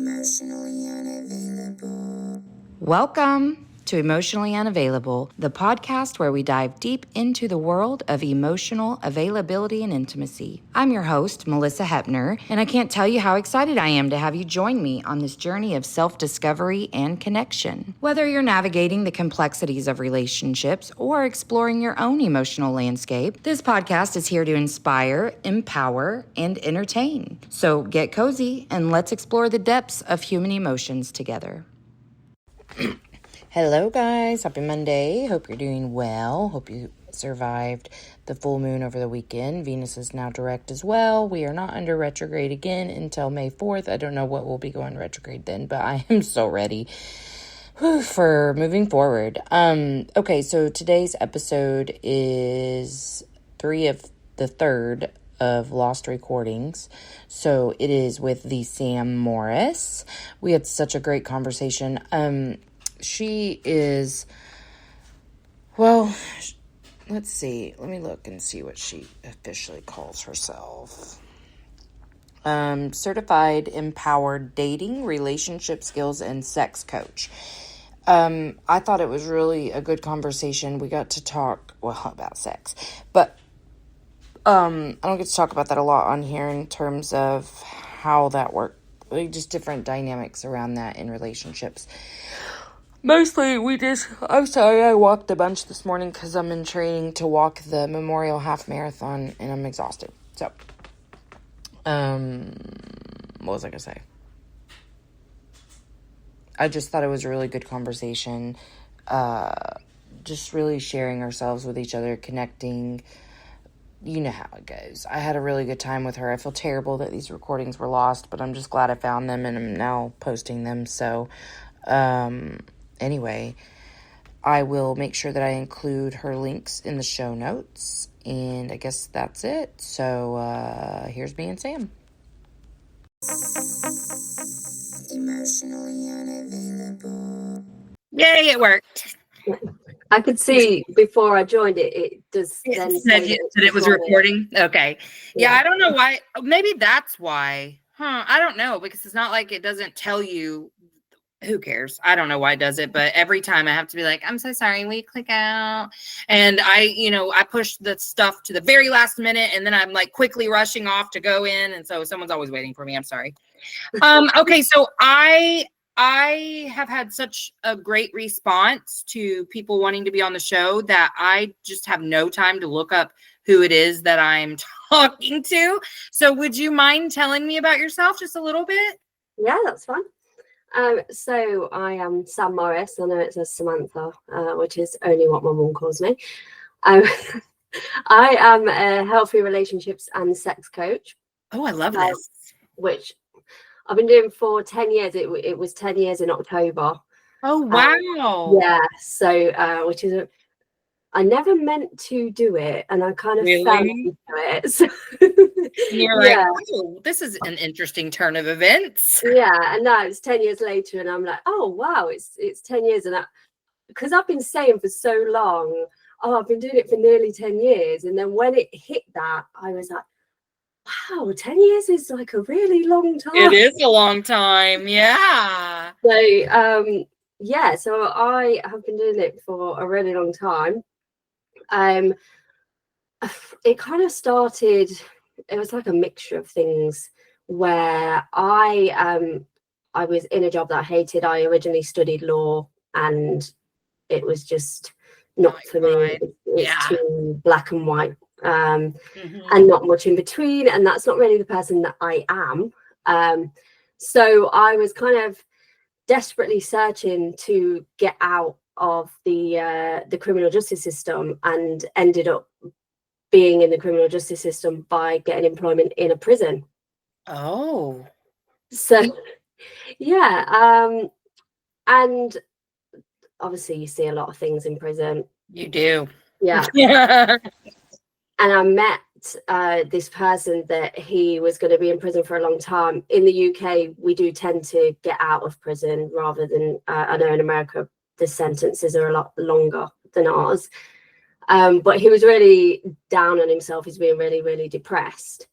Emotionally unavailable. Welcome to Emotionally Unavailable, the podcast where we dive deep into the world of emotional availability and intimacy. I'm your host, Melissa Hepner, and I can't tell you how excited I am to have you join me on this journey of self-discovery and connection. Whether you're navigating the complexities of relationships or exploring your own emotional landscape, this podcast is here to inspire, empower, and entertain. So get cozy and let's explore the depths of human emotions together. Hello guys, happy Monday. Hope you're doing well. Hope you survived the full moon over the weekend. Venus is now direct as well. We are not under retrograde again until May 4th. I don't know what will be going retrograde then, but I am so ready for moving forward. Okay, so today's episode is 3 of Lost Recordings. So it is with the Sam Morris. We had such a great conversation. She is, well, let's see. Let me look and see what she officially calls herself. Certified Empowered Dating, Relationship Skills, and Sex Coach. I thought it was really a good conversation. We got to talk, about sex. But I don't get to talk about that a lot on here in terms of how that works. Just different dynamics around that in relationships. Mostly, I'm sorry, I walked a bunch this morning because I'm in training to walk the Memorial Half Marathon, and I'm exhausted. So, what was I going to say? I just thought it was a really good conversation. Just really sharing ourselves with each other, connecting. You know how it goes. I had a really good time with her. I feel terrible that these recordings were lost, but I'm just glad I found them, and I'm now posting them. So, anyway, I will make sure that I include her links in the show notes, and I guess that's it. So, here's me and Sam. Emotionally unavailable. Yay, it worked. I could see before I joined it does then said that it was recording. Okay. Yeah, I don't know why. Maybe that's why. I don't know, because it's not like it doesn't tell you. Who cares? I don't know why it does it, but every time I have to be like, I'm so sorry, will you click out? And I push the stuff to the very last minute, and then I'm like quickly rushing off to go in, and so someone's always waiting for me. I'm sorry. Okay, so I have had such a great response to people wanting to be on the show that I just have no time to look up who it is that I'm talking to. So would you mind telling me about yourself just a little bit? Yeah, that's fine. So I am Sam Morris. I know it says Samantha, which is only what my mum calls me. I am a healthy relationships and sex coach. Oh, I love this. Which I've been doing for 10 years. It was 10 years in October. Oh, wow. Yeah. So, which is I never meant to do it, and I kind of fell into it. So, you're like, oh, this is an interesting turn of events. Yeah, and now it's 10 years later, and I'm like, oh wow, it's 10 years, and because I've been saying for so long, oh, I've been doing it for nearly 10 years, and then when it hit that, I was like, wow, 10 years is like a really long time. It is a long time, yeah. So, yeah, so I have been doing it for a really long time. It kind of started, it was like a mixture of things where I was in a job that I hated. I originally studied law, and it was just not for me. It's too black and white, and not much in between, and that's not really the person that I am. So I was kind of desperately searching to get out of the criminal justice system, and ended up being in the criminal justice system by getting employment in a prison. Oh, so yeah, and obviously you see a lot of things in prison. You do. Yeah. And I met this person that he was going to be in prison for a long time. In the UK, we do tend to get out of prison rather than, I know in America, the sentences are a lot longer than ours. But he was really down on himself. He's being really, really depressed.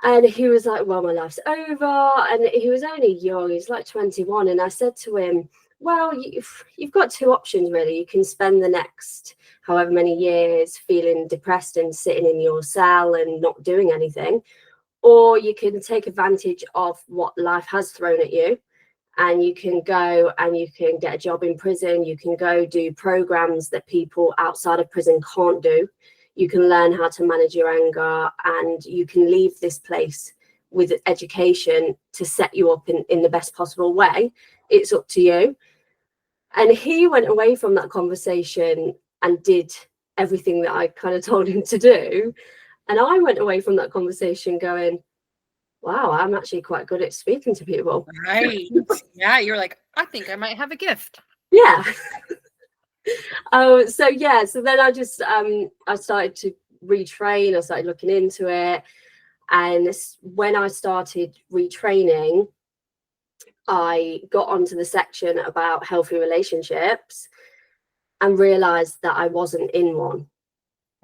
And he was like, well, my life's over. And he was only young, he's like 21. And I said to him, well, you've got two options, really. You can spend the next however many years feeling depressed and sitting in your cell and not doing anything, or you can take advantage of what life has thrown at you, and you can go and you can get a job in prison. You can go do programs that people outside of prison can't do. You can learn how to manage your anger, and you can leave this place with education to set you up in the best possible way. It's up to you. And he went away from that conversation and did everything that I kind of told him to do. And I went away from that conversation going, wow, I'm actually quite good at speaking to people. Right. Yeah, you're like, I think I might have a gift. Yeah. So then I just I started to retrain. I started looking into it, and when I started retraining, I got onto the section about healthy relationships and realized that I wasn't in one.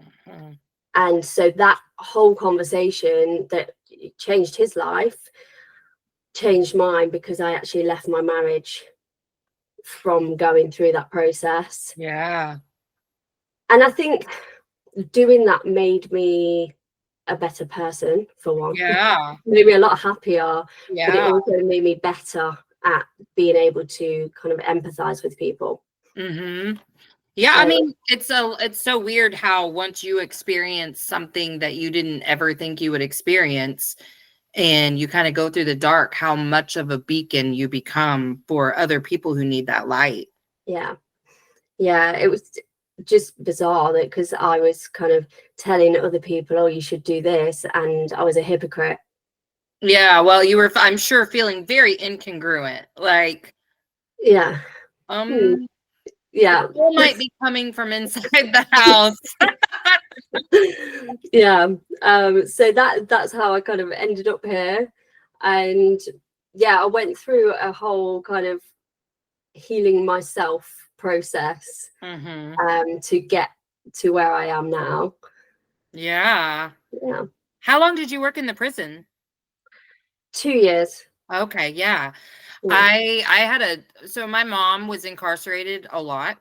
Mm-hmm. And so that whole conversation that changed his life changed mine, because I actually left my marriage from going through that process. Yeah. And I think doing that made me a better person, for one. Yeah. Made me a lot happier. Yeah. But it also made me better at being able to kind of empathize with people. Mm-hmm. Yeah, I mean, it's so weird how once you experience something that you didn't ever think you would experience, and you kind of go through the dark, how much of a beacon you become for other people who need that light. Yeah. It was just bizarre that, because I was kind of telling other people, oh, you should do this, and I was a hypocrite. Yeah, well, you were, I'm sure, feeling very incongruent. Like, yeah. Yeah, people might be coming from inside the house. Yeah. So that's how I kind of ended up here. And yeah, I went through a whole kind of healing myself process to get to where I am now. Yeah. Yeah. How long did you work in the prison? 2 years. Okay, yeah. So my mom was incarcerated a lot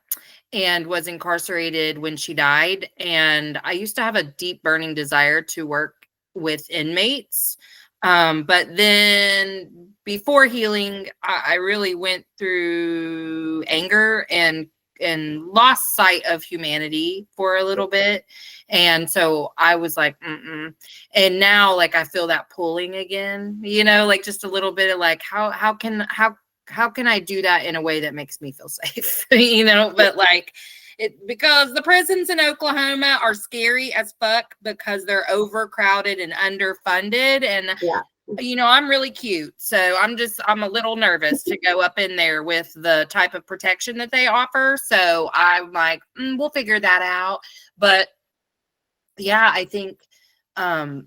and was incarcerated when she died. And I used to have a deep burning desire to work with inmates. But then before healing, I really went through anger and lost sight of humanity for a little bit. And so I was like, and now like I feel that pulling again, like just a little bit of like, how can I do that in a way that makes me feel safe, but like because the prisons in Oklahoma are scary as fuck because they're overcrowded and underfunded. And I'm really cute, so I'm a little nervous to go up in there with the type of protection that they offer. So I'm like, we'll figure that out. But yeah, I think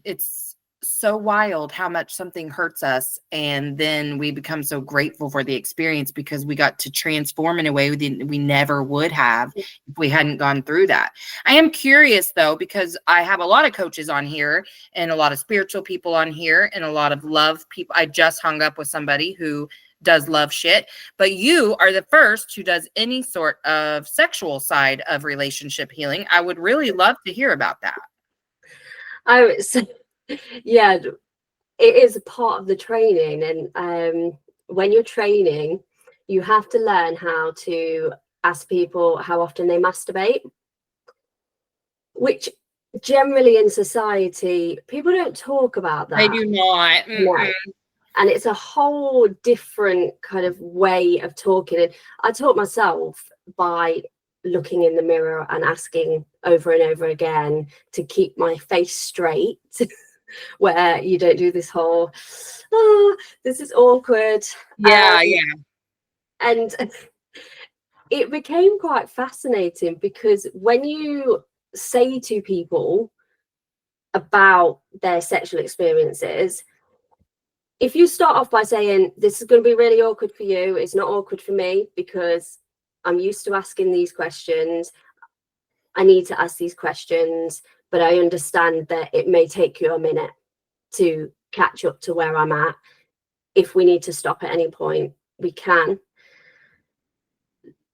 it's so wild how much something hurts us, and then we become so grateful for the experience because we got to transform in a way we never would have if we hadn't gone through that. I am curious though, because I have a lot of coaches on here and a lot of spiritual people on here and a lot of love people. I just hung up with somebody who does love shit, but you are the first who does any sort of sexual side of relationship healing. I would really love to hear about that. Yeah, it is a part of the training. And when you're training, you have to learn how to ask people how often they masturbate, which generally in society, people don't talk about that. They do not. No. And it's a whole different kind of way of talking. And I taught myself by looking in the mirror and asking over and over again to keep my face straight. Where you don't do this whole, oh, this is awkward. Yeah. And it became quite fascinating, because when you say to people about their sexual experiences, if you start off by saying, this is going to be really awkward for you, it's not awkward for me because I'm used to asking these questions. I need to ask these questions, but I understand that it may take you a minute to catch up to where I'm at. If we need to stop at any point, we can.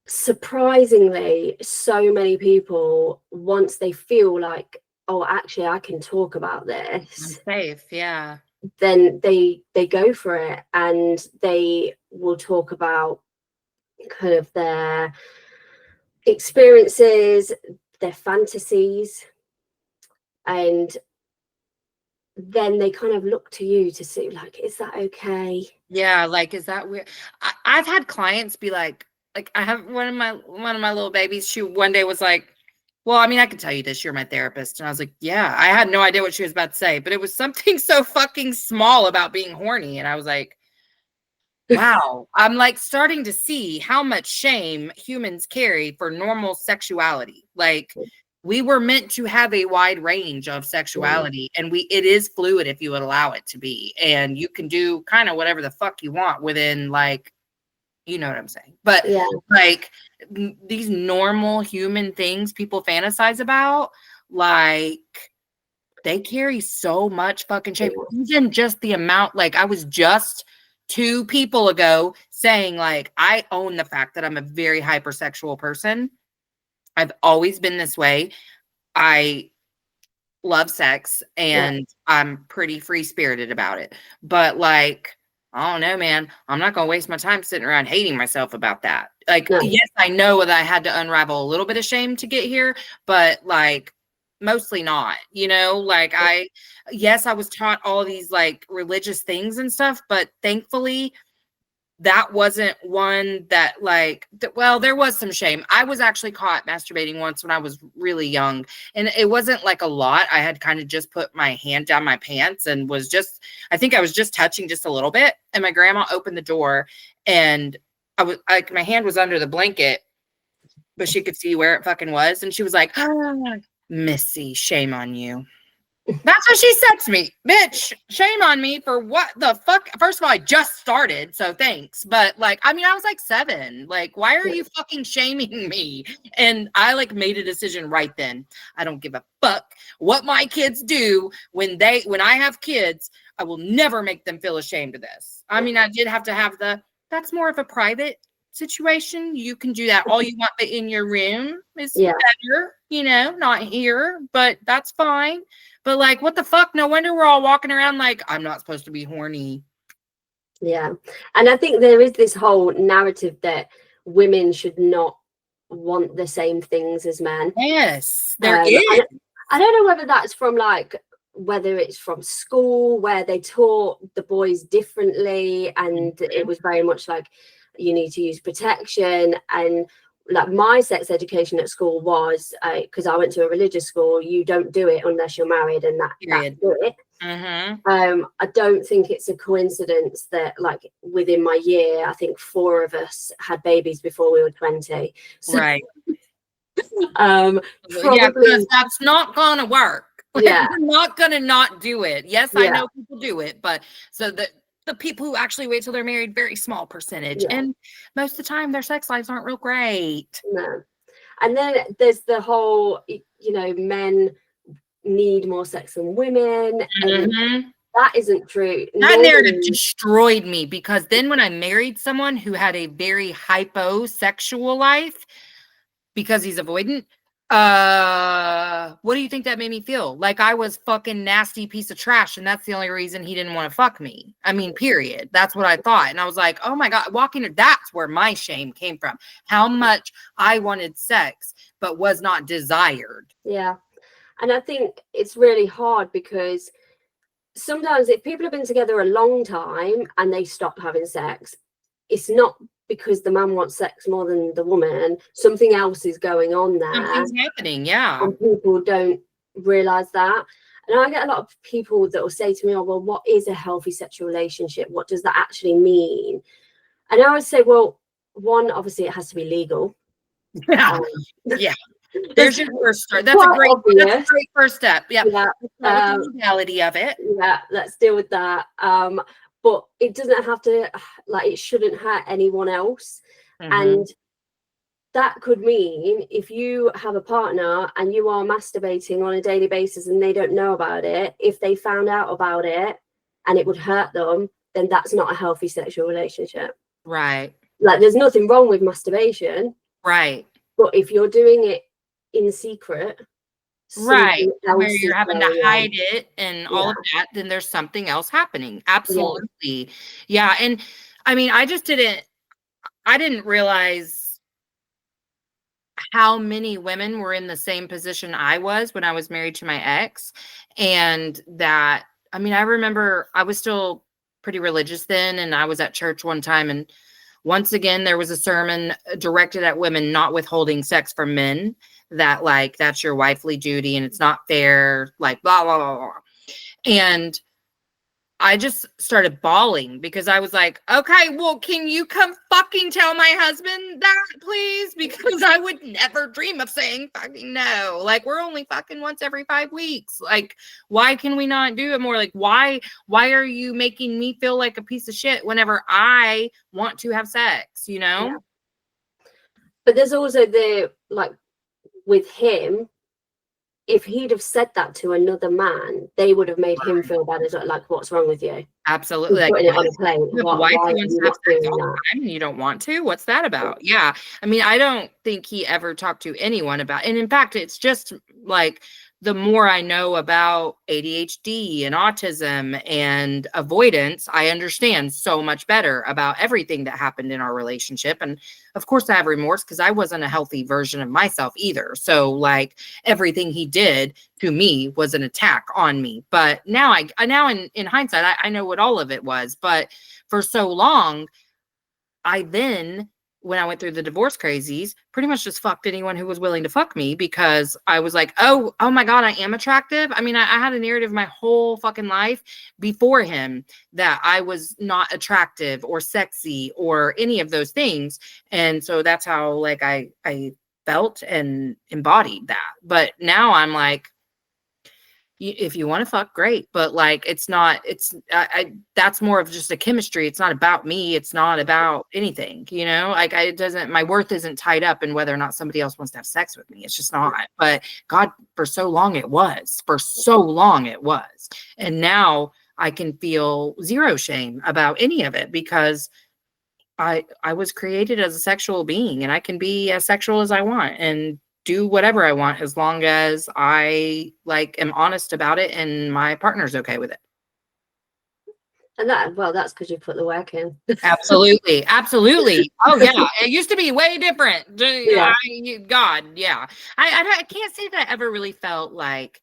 Surprisingly, so many people, once they feel like, oh, actually I can talk about I'm this, safe. Yeah. then they go for it, and they will talk about kind of their experiences, their fantasies, and then they kind of look to you to see, like, is that okay? Yeah. Like, is that weird? I've had clients be like I have one of my little babies. She one day was like, well, I mean, I can tell you this, you're my therapist. And I was like, yeah, I had no idea what she was about to say, but it was something so fucking small about being horny. And I was like, wow, I'm like starting to see how much shame humans carry for normal sexuality. Like, we were meant to have a wide range of sexuality, and it is fluid if you would allow it to be. And you can do kind of whatever the fuck you want within, like, you know what I'm saying? But Yeah. like these normal human things people fantasize about, like, they carry so much fucking shame. Even just the amount, like, I was just 2 people ago saying, like, I own the fact that I'm a very hypersexual person. I've always been this way. I love sex, and I'm pretty free spirited about it. But like, I don't know, man. I'm not gonna waste my time sitting around hating myself about that. Like, No. yes, I know that I had to unravel a little bit of shame to get here, but like mostly not, you know, like yes, I was taught all these like religious things and stuff, but thankfully that wasn't one that like, well, there was some shame. I was actually caught masturbating once when I was really young, and it wasn't like a lot. I had kind of just put my hand down my pants and was just, I think I was just touching just a little bit. And my grandma opened the door, and I was like, my hand was under the blanket, but she could see where it fucking was. And she was like, Missy, shame on you. That's what she said to me. Bitch, shame on me for what the fuck? First of all, I just started, so thanks. But like, I mean, I was like 7. Like, why are you fucking shaming me? And I like made a decision right then. I don't give a fuck what my kids do when I have kids. I will never make them feel ashamed of this. I mean, I did have to have that's more of a private situation. You can do that all you want, but in your room is better, you know, not here, but that's fine. But like, what the fuck? No wonder we're all walking around like, I'm not supposed to be horny. Yeah. And I think there is this whole narrative that women should not want the same things as men. Yes, there is. I don't know whether that's from like, whether it's from school where they taught the boys differently, and it was very much like, you need to use protection. And like, my sex education at school was, because I went to a religious school, you don't do it unless you're married, and that's it. I don't think it's a coincidence that like within my year, I think 4 of us had babies before we were 20. So, right. Probably, yeah, because that's not gonna work. Yeah. We're not gonna not do it. Yes, I know people do it, but so the people who actually wait till they're married, very small percentage. And most of the time their sex lives aren't real great. No. And then there's the whole, you know, men need more sex than women. And that isn't true. That narrative destroyed me, because then when I married someone who had a very hyposexual life because he's avoidant, what do you think that made me feel? Like I was fucking nasty piece of trash, and that's the only reason he didn't want to fuck me. I mean, period. That's what I thought. And I was like, oh my God, that's where my shame came from. How much I wanted sex, but was not desired. Yeah. And I think it's really hard, because sometimes if people have been together a long time and they stop having sex, it's not because the man wants sex more than the woman. Something else is going on there. Something's happening, yeah. And people don't realize that. And I get a lot of people that will say to me, oh, well, what is a healthy sexual relationship? What does that actually mean? And I would say, well, one, obviously it has to be legal. Yeah. Yeah. There's your first start. That's a great first step. Yep. Yeah. The legality of it. Yeah, let's deal with that. But it doesn't have to, like, it shouldn't hurt anyone else. And that could mean if you have a partner and you are masturbating on a daily basis and they don't know about it, if they found out about it and it would hurt them, then that's not a healthy sexual relationship. Right. Like, there's nothing wrong with masturbation, Right. but if you're doing it in secret, Right. something Where else you're is having to going on. hide it and all of that, then there's something else happening. Absolutely. Yeah. And I mean, I didn't realize how many women were in the same position I was when I was married to my ex. And that, I mean, I remember I was still pretty religious then, and I was at church one time, and once again, there was a sermon directed at women not withholding sex from men, that like, that's your wifely duty and it's not fair, like blah, blah, blah, blah. And I just started bawling because I was like, okay, well, can you come fucking tell my husband that, please? Because I would never dream of saying fucking no. Like, we're only fucking once every 5 weeks. Like, why can we not do it more? Like, why are you making me feel like a piece of shit whenever I want to have sex, you know? Yeah. But there's also the, like, with him, if he'd have said that to another man, they would have made him feel bad as well. Like, what's wrong with you? Absolutely. You're Like, putting it on a plate. you have a Why wife are who wants you to have not sex doing all the that? time and you don't want to? What's that about? Yeah. I mean, I don't think he ever talked to anyone about, and in fact, it's just like, the more I know about ADHD and autism and avoidance, I understand so much better about everything that happened in our relationship. And of course I have remorse because I wasn't a healthy version of myself either. So like, everything he did to me was an attack on me. But now in hindsight, I know what all of it was. But for so long, when I went through the divorce crazies, pretty much just fucked anyone who was willing to fuck me, because I was like, oh my God, I am attractive. I mean, I had a narrative my whole fucking life before him that I was not attractive or sexy or any of those things. And so that's how like I felt and embodied that. But now I'm like, if you want to fuck, great, but like, it's not, that's more of just a chemistry. It's not about me. It's not about anything, you know, like my worth isn't tied up in whether or not somebody else wants to have sex with me. It's just not. But God, for so long it was. And now I can feel zero shame about any of it, because I was created as a sexual being, and I can be as sexual as I want and do whatever I want, as long as I like am honest about it and my partner's okay with it. And that's because you put the work in. Absolutely. Oh yeah, it used to be way different. Yeah. God, yeah. I can't say that I ever really felt like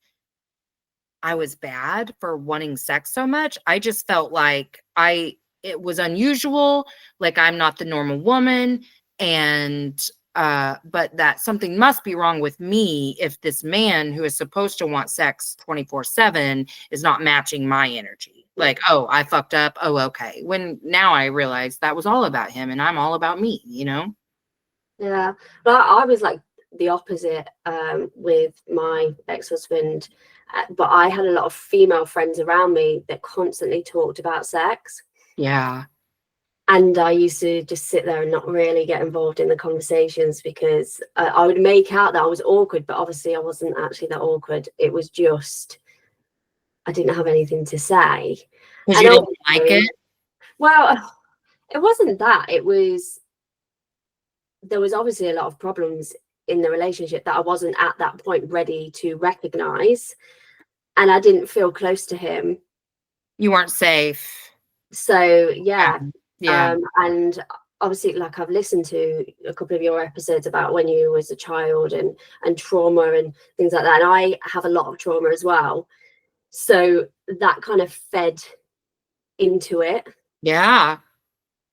I was bad for wanting sex so much. I just felt like it was unusual, like I'm not the normal woman, and but that something must be wrong with me if this man who is supposed to want sex 24/7 is not matching my energy. Like, oh, I fucked up. Oh, okay. When now I realize that was all about him and I'm all about me, you know? Yeah. But I was like the opposite with my ex-husband. But I had a lot of female friends around me that constantly talked about sex. Yeah. And I used to just sit there and not really get involved in the conversations, because I would make out that I was awkward, but obviously I wasn't actually that awkward. It was just, I didn't have anything to say. Because you didn't like it? Well, it wasn't that. There was obviously a lot of problems in the relationship that I wasn't at that point ready to recognize. And I didn't feel close to him. You weren't safe. So, yeah. Yeah. And obviously, like, I've listened to a couple of your episodes about when you was a child and trauma and things like that. And I have a lot of trauma as well. So that kind of fed into it. Yeah.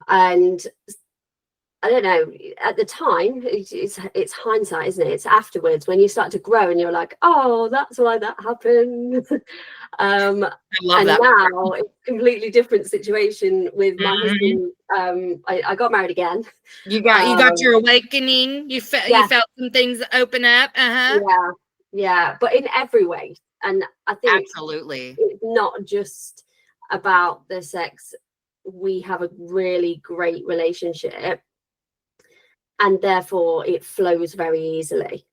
And I don't know, at the time, it's hindsight, isn't it? It's afterwards when you start to grow and you're like, oh, that's why that happened. I love and that. Now it's a completely different situation with my husband. I got married again. You got your awakening. You felt some things open up. Yeah, but in every way. And I think absolutely, it's not just about the sex. We have a really great relationship, and therefore it flows very easily.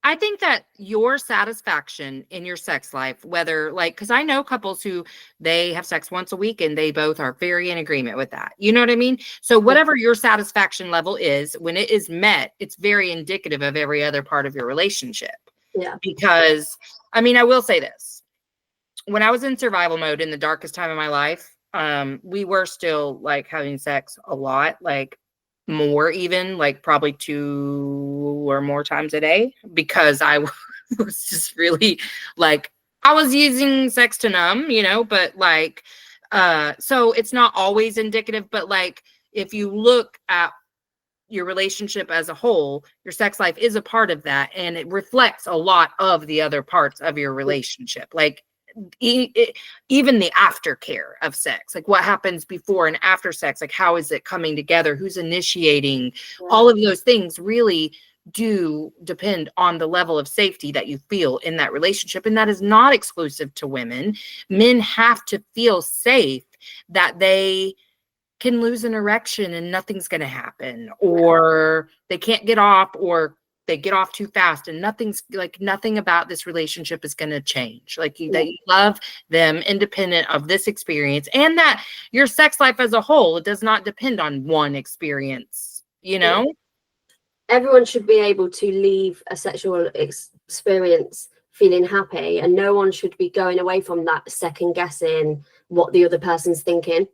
I think that your satisfaction in your sex life, whether like, because I know couples who they have sex once a week and they both are very in agreement with that. You know what I mean? So, whatever your satisfaction level is, when it is met, it's very indicative of every other part of your relationship. Yeah. Because, I mean, I will say this. When I was in survival mode in the darkest time of my life, we were still like having sex a lot, like more even, like probably 2 or more times a day, because I was just really like, I was using sex to numb, you know, but like, so it's not always indicative, but like, if you look at your relationship as a whole, your sex life is a part of that, and it reflects a lot of the other parts of your relationship. Like, even the aftercare of sex, like what happens before and after sex, like how is it coming together, who's initiating, all of those things really do depend on the level of safety that you feel in that relationship. And that is not exclusive to women. Men have to feel safe that they can lose an erection and nothing's going to happen, or they can't get off, or they get off too fast, and nothing about this relationship is going to change. Like that you love them independent of this experience, and that your sex life as a whole, it does not depend on one experience, you know? Everyone should be able to leave a sexual experience feeling happy, and no one should be going away from that second guessing what the other person's thinking.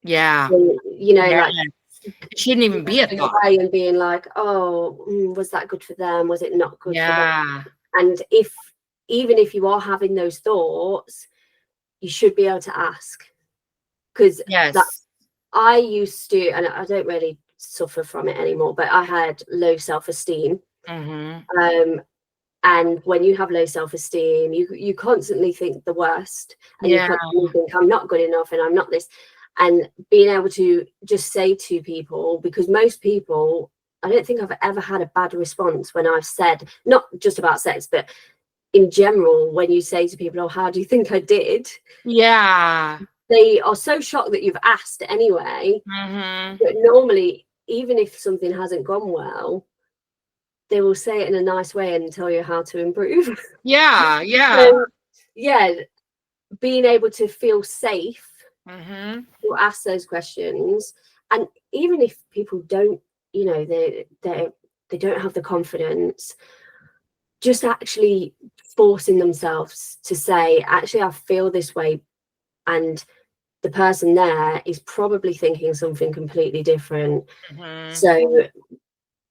Yeah. And, you know, Yeah. like It shouldn't even be a thought. and being like, oh, was that good for them? Was it not good for them? And even if you are having those thoughts, you should be able to ask. Because I used to, and I don't really suffer from it anymore, but I had low self-esteem. Mm-hmm. And when you have low self-esteem, you constantly think the worst, and you constantly think, I'm not good enough, and I'm not this. And being able to just say to people, because most people, I don't think I've ever had a bad response when I've said, not just about sex, but in general, when you say to people, oh, how do you think I did? Yeah. They are so shocked that you've asked anyway. Mm-hmm. But normally, even if something hasn't gone well, they will say it in a nice way and tell you how to improve. Yeah. So, yeah, being able to feel safe to ask those questions, and even if people don't, you know, they don't have the confidence, just actually forcing themselves to say, actually, I feel this way, and the person there is probably thinking something completely different. So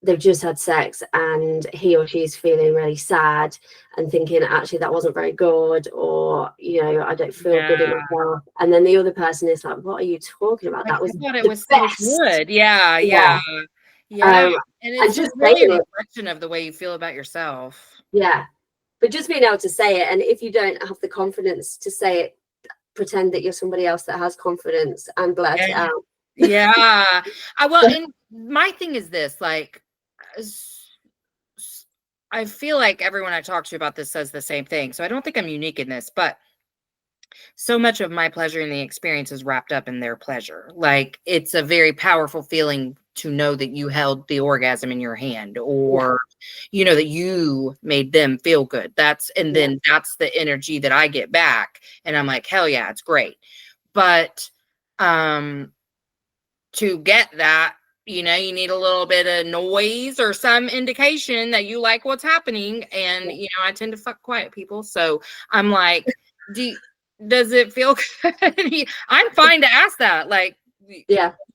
they've just had sex and he or she is feeling really sad and thinking, actually, that wasn't very good, or, you know, I don't feel good in myself. And then the other person is like, what are you talking about? That was it was best. So good. Yeah. And it's just really a reflection of the way you feel about yourself. Yeah. But just being able to say it, and if you don't have the confidence to say it, pretend that you're somebody else that has confidence and blurt it out. Well, and my thing is this, like, I feel like everyone I talk to about this says the same thing. So I don't think I'm unique in this, but so much of my pleasure in the experience is wrapped up in their pleasure. Like, it's a very powerful feeling to know that you held the orgasm in your hand, or, you know, that you made them feel good. Then that's the energy that I get back. And I'm like, hell yeah, it's great. But, to get that, you know, you need a little bit of noise or some indication that you like what's happening. And, you know, I tend to fuck quiet people. So I'm like, does it feel good? I'm fine to ask that. Like,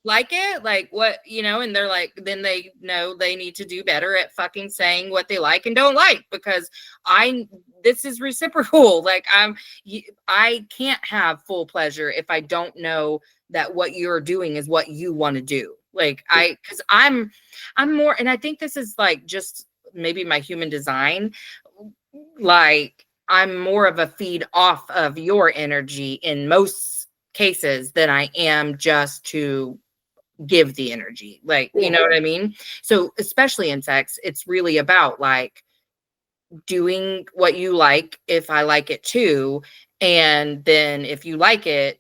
like it? Like, what, you know? And they're like, then they know they need to do better at fucking saying what they like and don't like, because this is reciprocal. Like, I can't have full pleasure if I don't know that what you're doing is what you want to do. Like, because I'm more, and I think this is like just maybe my human design. Like, I'm more of a feed off of your energy in most cases than I am just to give the energy. Like, you know what I mean? So especially in sex, it's really about like doing what you like if I like it too. And then if you like it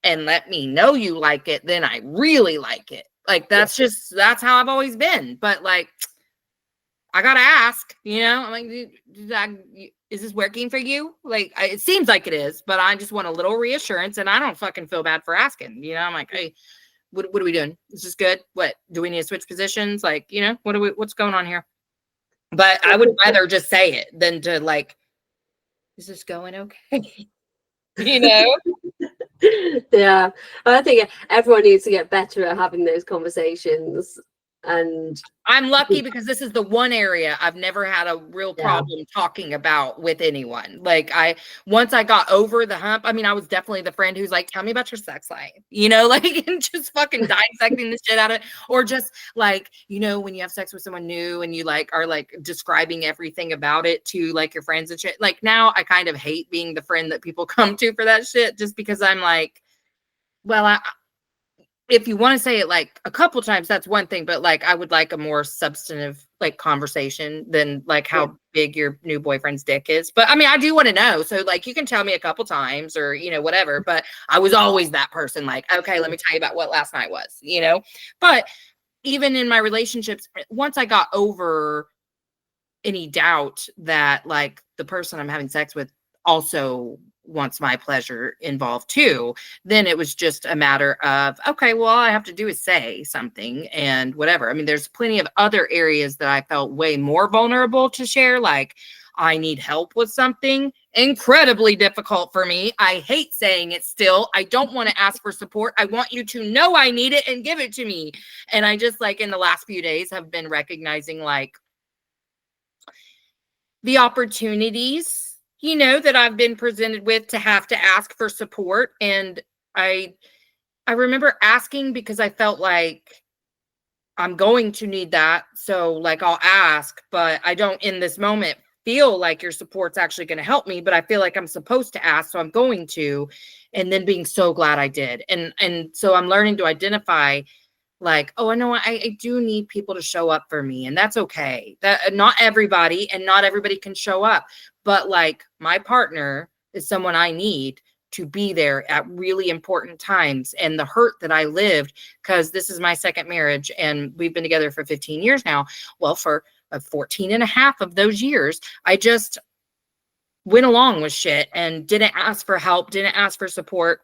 and let me know you like it, then I really like it. Like, that's how I've always been. But like, I gotta ask, I'm like, is this working for you? Like, it seems like it is, but I just want a little reassurance, and I don't fucking feel bad for asking. I'm like, hey, what are we doing? Is this good? What do we need to switch positions? Like, what's going on here? But I would rather just say it than to like, is this going okay? Yeah, I think everyone needs to get better at having those conversations. And I'm lucky because this is the one area I've never had a real problem talking about with anyone. Like once I got over the hump, I mean, I was definitely the friend who's like, tell me about your sex life, like, and just fucking dissecting the shit out of it. Or just like, when you have sex with someone new and you like are like describing everything about it to like your friends and shit. Like now I kind of hate being the friend that people come to for that shit, just because I'm like, well, if you want to say it like a couple times, that's one thing, but like I would like a more substantive like conversation than like how big your new boyfriend's dick is. But I mean, I do want to know. So like you can tell me a couple times or whatever, but I was always that person like, okay, let me tell you about what last night was, But even in my relationships, once I got over any doubt that like the person I'm having sex with also wants my pleasure involved too, then it was just a matter of, okay, well, all I have to do is say something and whatever. I mean, there's plenty of other areas that I felt way more vulnerable to share. Like I need help with something incredibly difficult for me. I hate saying it still. I don't want to ask for support. I want you to know I need it and give it to me. And I just like in the last few days have been recognizing like the opportunities that I've been presented with to have to ask for support. And I remember asking because I felt like I'm going to need that. So like I'll ask, but I don't in this moment feel like your support's actually going to help me, but I feel like I'm supposed to ask. So I'm going to, and then being so glad I did. And so I'm learning to identify like, oh, I know I do need people to show up for me. And that's okay. That not everybody can show up. But like my partner is someone I need to be there at really important times. And the hurt that I lived, because this is my second marriage and we've been together for 15 years now. Well, for 14 and a half of those years, I just went along with shit and didn't ask for help, didn't ask for support.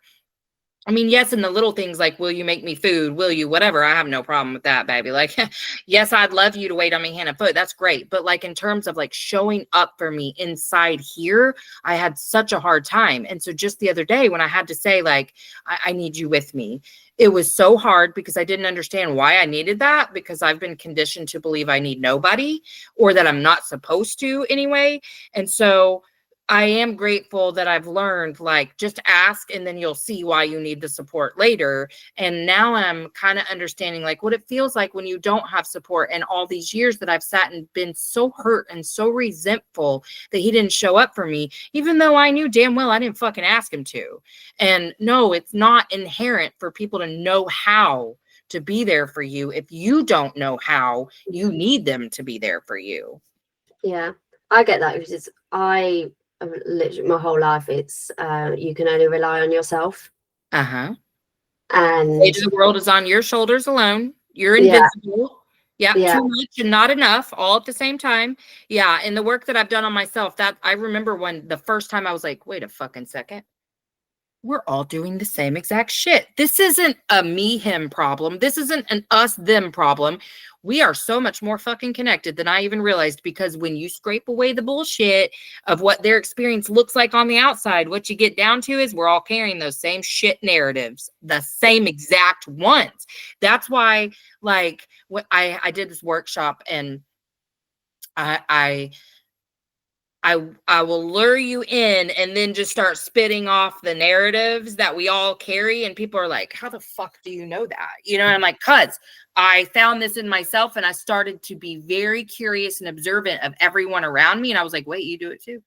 I mean, yes, and the little things like, will you make me food? Will you, whatever? I have no problem with that, baby. Like, yes, I'd love you to wait on me hand and foot. That's great. But like in terms of like showing up for me inside here, I had such a hard time. And so just the other day when I had to say like, I need you with me, it was so hard because I didn't understand why I needed that, because I've been conditioned to believe I need nobody or that I'm not supposed to anyway. And so I am grateful that I've learned like just ask and then you'll see why you need the support later. And now I'm kind of understanding like what it feels like when you don't have support, and all these years that I've sat and been so hurt and so resentful that he didn't show up for me, even though I knew damn well I didn't fucking ask him to. And no, it's not inherent for people to know how to be there for you. If you don't know how, you need them to be there for you. Yeah, I get that because literally my whole life it's you can only rely on yourself, and the world is on your shoulders alone. You're invincible. Yeah, too much and not enough all at the same time. Yeah, and the work that I've done on myself, that I remember when the first time I was like, wait a fucking second, we're all doing the same exact shit. This isn't a me him problem. This isn't an us them problem. We are so much more fucking connected than I even realized, because when you scrape away the bullshit of what their experience looks like on the outside, what you get down to is we're all carrying those same shit narratives, the same exact ones. That's why like what I did this workshop, and I will lure you in and then just start spitting off the narratives that we all carry. And people are like, how the fuck do you know that? And I'm like, cuz I found this in myself, and I started to be very curious and observant of everyone around me. And I was like, wait, you do it too.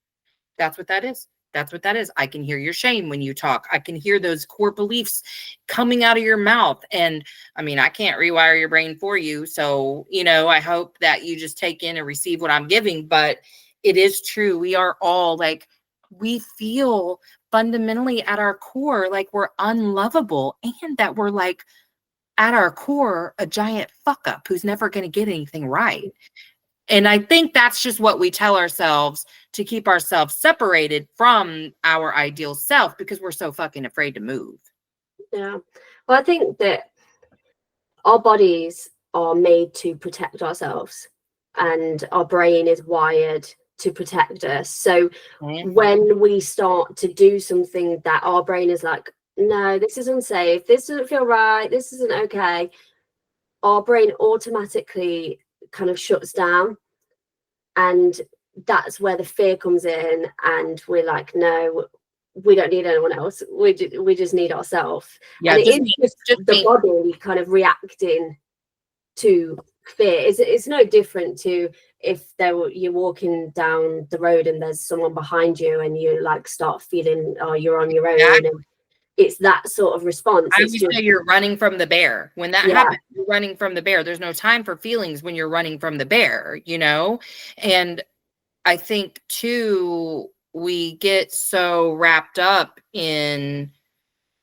That's what that is. That's what that is. I can hear your shame when you talk. I can hear those core beliefs coming out of your mouth. And I mean, I can't rewire your brain for you. So, I hope that you just take in and receive what I'm giving. But it is true. We are all like, we feel fundamentally at our core like we're unlovable, and that we're like at our core a giant fuck up who's never going to get anything right. And I think that's just what we tell ourselves to keep ourselves separated from our ideal self, because we're so fucking afraid to move. Yeah. Well, I think that our bodies are made to protect ourselves, and our brain is wired to protect us. So when we start to do something that our brain is like, no, this is unsafe, this doesn't feel right, this isn't okay, our brain automatically kind of shuts down. And that's where the fear comes in, and we're like, no, we don't need anyone else, we just need ourselves. Yeah, and it is just the body kind of reacting to fear. It's no different to if you're walking down the road and there's someone behind you and you like start feeling, oh, you're on your own. Exactly. And it's that sort of response. I would say you're running from the bear. When that happens, you're running from the bear. There's no time for feelings when you're running from the bear, you know? And I think too, we get so wrapped up in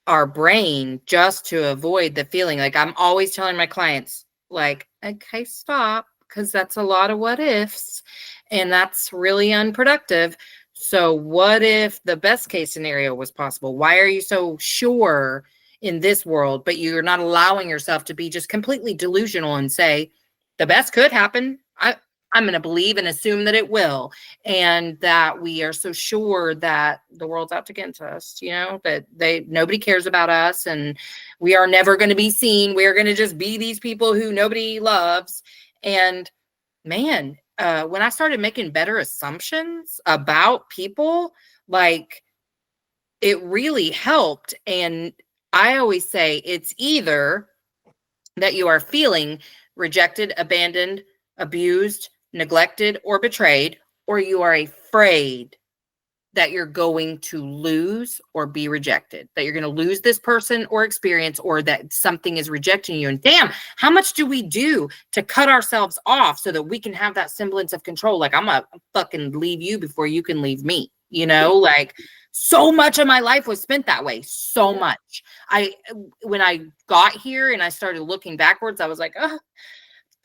our brain just to avoid the feeling. Like, I'm always telling my clients, like, okay, stop, because that's a lot of what ifs, and that's really unproductive. So what if the best case scenario was possible? Why are you so sure in this world, but you're not allowing yourself to be just completely delusional and say, the best could happen? I'm going to believe and assume that it will. And that we are so sure that the world's out to get us, you know, that nobody cares about us and we are never going to be seen. We're going to just be these people who nobody loves. And man, when I started making better assumptions about people, like, it really helped. And I always say it's either that you are feeling rejected, abandoned, abused, neglected, or betrayed, or you are afraid that you're going to lose or be rejected, that you're going to lose this person or experience, or that something is rejecting you. And damn, how much do we do to cut ourselves off so that we can have that semblance of control? Like, I'm gonna fucking leave you before you can leave me, you know? Like, so much of my life was spent that way. So much. When I got here and I started looking backwards, I was like, oh,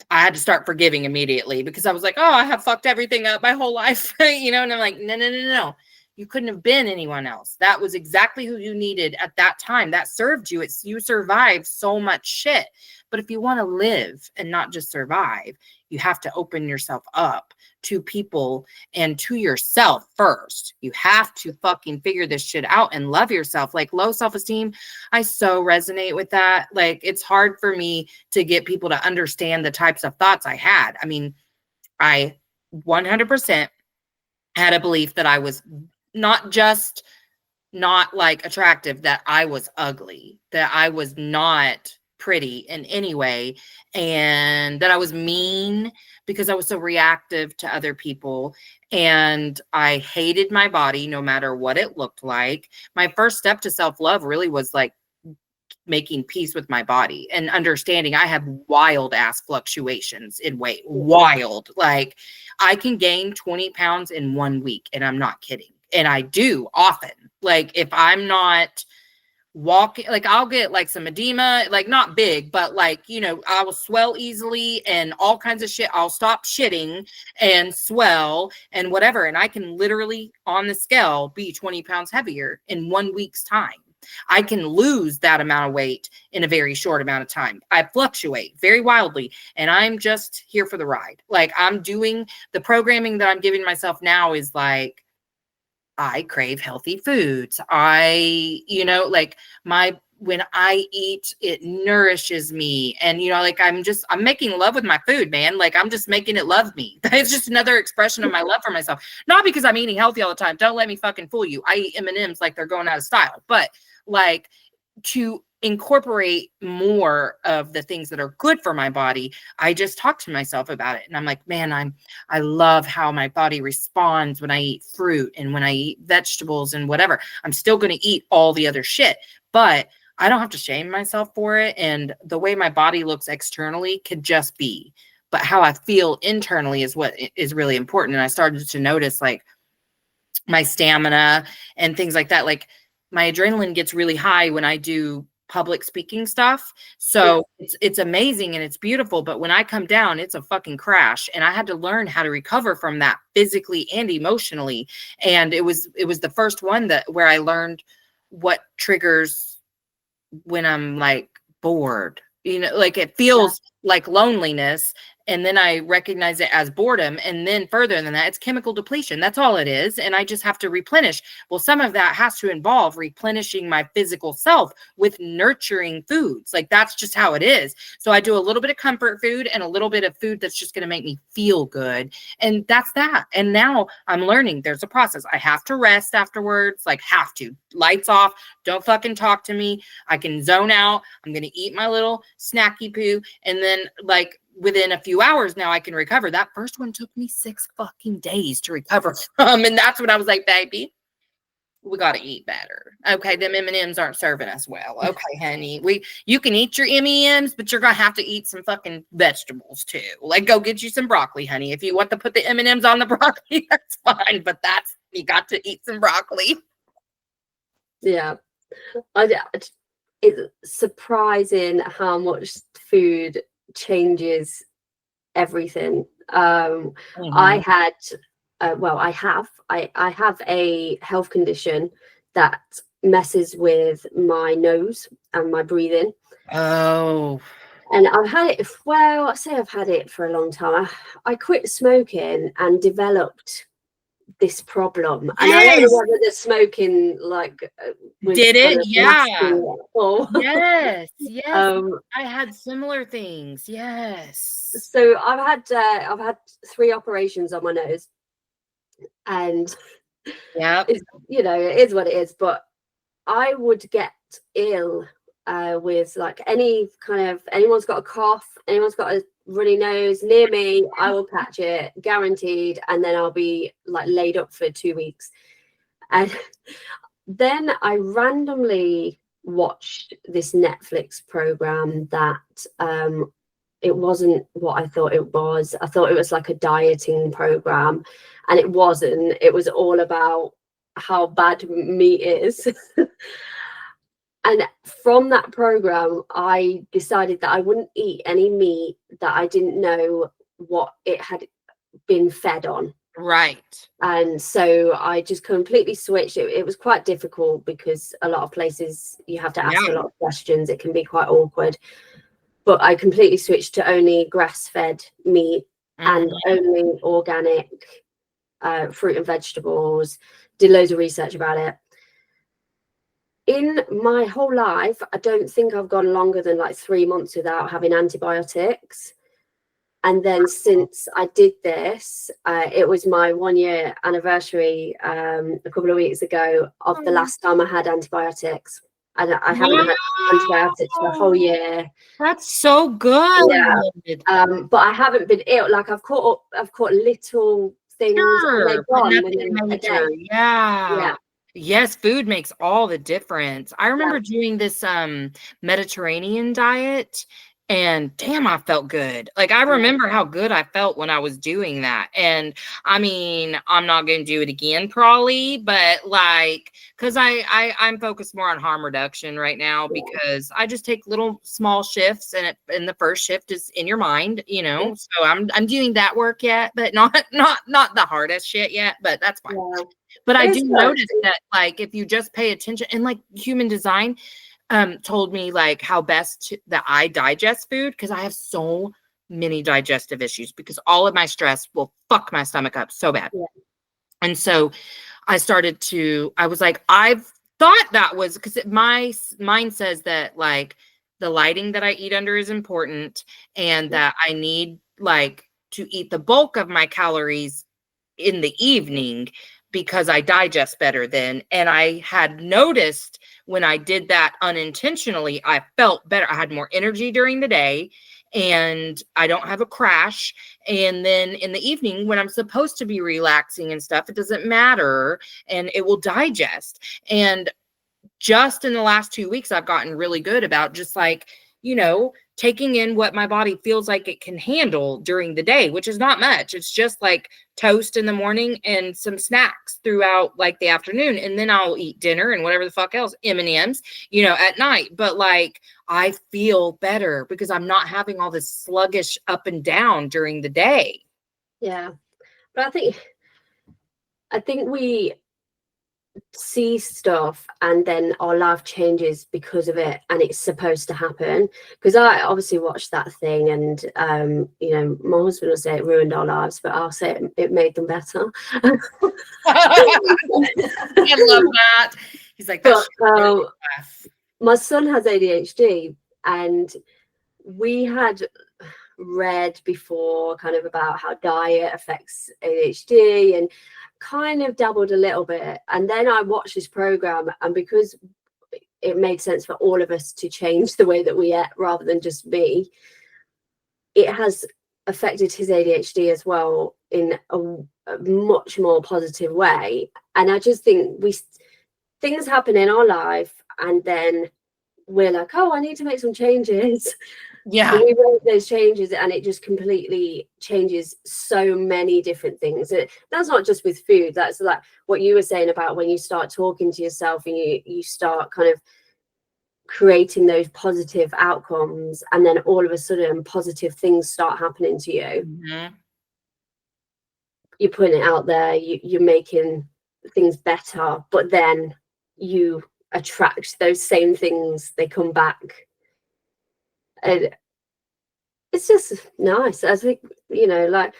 I had to start forgiving immediately, because I was like, oh, I have fucked everything up my whole life, you know? And I'm like, no. You couldn't have been anyone else. That was exactly who you needed at that time. That served you. You survived so much shit. But if you want to live and not just survive, you have to open yourself up to people and to yourself first. You have to fucking figure this shit out and love yourself. Like, low self-esteem, I so resonate with that. Like, it's hard for me to get people to understand the types of thoughts I had. I mean, I 100% had a belief that I was not just not like attractive, that I was ugly, that I was not pretty in any way, and that I was mean because I was so reactive to other people. And I hated my body no matter what it looked like. My first step to self-love really was like making peace with my body and understanding I have wild ass fluctuations in weight. Wild. Like, I can gain 20 pounds in 1 week, and I'm not kidding. And I do often. Like, if I'm not walking, like, I'll get like some edema, like not big, but like, you know, I will swell easily and all kinds of shit. I'll stop shitting and swell and whatever. And I can literally on the scale be 20 pounds heavier in 1 week's time. I can lose that amount of weight in a very short amount of time. I fluctuate very wildly, and I'm just here for the ride. Like, I'm doing the programming that I'm giving myself now is like, I crave healthy foods. Like, when I eat, it nourishes me. And, you know, like, I'm making love with my food, man. Like, I'm just making it love me. It's just another expression of my love for myself. Not because I'm eating healthy all the time. Don't let me fucking fool you. I eat M&Ms like they're going out of style, but like, to incorporate more of the things that are good for my body, I just talk to myself about it. And I'm like, man, I love how my body responds when I eat fruit and when I eat vegetables and whatever. I'm still going to eat all the other shit, but I don't have to shame myself for it. And the way my body looks externally could just be, but how I feel internally is what is really important. And I started to notice like my stamina and things like that. Like, my adrenaline gets really high when I do public speaking stuff. So it's amazing and it's beautiful. But when I come down, it's a fucking crash. And I had to learn how to recover from that physically and emotionally. And it was the first one where I learned what triggers when I'm like bored, like it feels like loneliness. And then I recognize it as boredom. And then further than that, it's chemical depletion. That's all it is. And I just have to replenish. Well, some of that has to involve replenishing my physical self with nurturing foods. Like that's just how it is. So I do a little bit of comfort food and a little bit of food that's just going to make me feel good. And that's that. And now I'm learning there's a process. I have to rest afterwards, like have to. Lights off. Don't fucking talk to me. I can zone out. I'm going to eat my little snacky poo. And then like, within a few hours now I can recover. That first one took me 6 fucking days to recover from. And that's when I was like, baby, we got to eat better. Okay. Them M&Ms aren't serving us well. Okay, honey, you can eat your M&Ms, but you're going to have to eat some fucking vegetables too. Like go get you some broccoli, honey. If you want to put the M&Ms on the broccoli, that's fine. But you got to eat some broccoli. Yeah. It's surprising how much food changes everything. I have a health condition that messes with my nose and my breathing. Oh. And I've had it, I say I've had it for a long time. I quit smoking and developed this problem. And I don't know whether the smoking did it? Yeah. Yes. I had similar things. Yes. So I've had 3 operations on my nose, and it is what it is. But I would get ill with like anyone's got a cough, anyone's got a runny nose near me, I will catch it, guaranteed, and then I'll be like laid up for 2 weeks. And then I randomly watched this Netflix program that it wasn't what I thought it was. I thought it was like a dieting program, and it wasn't. It was all about how bad meat is. And from that program, I decided that I wouldn't eat any meat that I didn't know what it had been fed on. Right. And so I just completely switched. It was quite difficult because a lot of places you have to ask a lot of questions. It can be quite awkward. But I completely switched to only grass-fed meat and only organic fruit and vegetables. Did loads of research about it. In my whole life, I don't think I've gone longer than like 3 months without having antibiotics. And then since I did this, it was my 1-year anniversary a couple of weeks ago of the last time I had antibiotics. And I haven't had antibiotics for a whole year. That's so good. Yeah. But I haven't been ill. Like I've caught little things. Sure, and they're gone within a day. Yeah. Yes, food makes all the difference. I remember doing this Mediterranean diet, and damn, I felt good. Like I remember how good I felt when I was doing that. And I mean, I'm not going to do it again probably, but like, cause I'm focused more on harm reduction right now because I just take little small shifts, and the first shift is in your mind, so I'm doing that work yet, but not the hardest shit yet, but that's fine. Yeah. But I do notice that like, if you just pay attention, and like Human Design told me like how best that I digest food, because I have so many digestive issues because all of my stress will fuck my stomach up so bad. Yeah. And so I was like, I've thought that was because my mind says that like the lighting that I eat under is important, and that I need like to eat the bulk of my calories in the evening because I digest better then. And I had noticed when I did that unintentionally, I felt better. I had more energy during the day, and I don't have a crash. And then in the evening, when I'm supposed to be relaxing and stuff, it doesn't matter, and it will digest. And just in the last 2 weeks, I've gotten really good about just like, taking in what my body feels like it can handle during the day, which is not much. It's just like toast in the morning and some snacks throughout like the afternoon. And then I'll eat dinner and whatever the fuck else, M&Ms, at night. But like, I feel better because I'm not having all this sluggish up and down during the day. Yeah. But I think we see stuff and then our life changes because of it, and it's supposed to happen. Because I obviously watched that thing, and my husband will say it ruined our lives, but I'll say it made them better. I love that. He's like, my son has ADHD, and we had read before kind of about how diet affects ADHD and kind of dabbled a little bit. And then I watched this program, and because it made sense for all of us to change the way that we ate rather than just me, it has affected his ADHD as well in a much more positive way. And I just think things happen in our life, and then we're like, oh, I need to make some changes. Yeah. And we make those changes, and it just completely changes so many different things. That's not just with food. That's like what you were saying about when you start talking to yourself and you start kind of creating those positive outcomes, and then all of a sudden positive things start happening to you. Mm-hmm. You're putting it out there, you're making things better, but then you attract those same things, they come back. And it's just nice. I think, like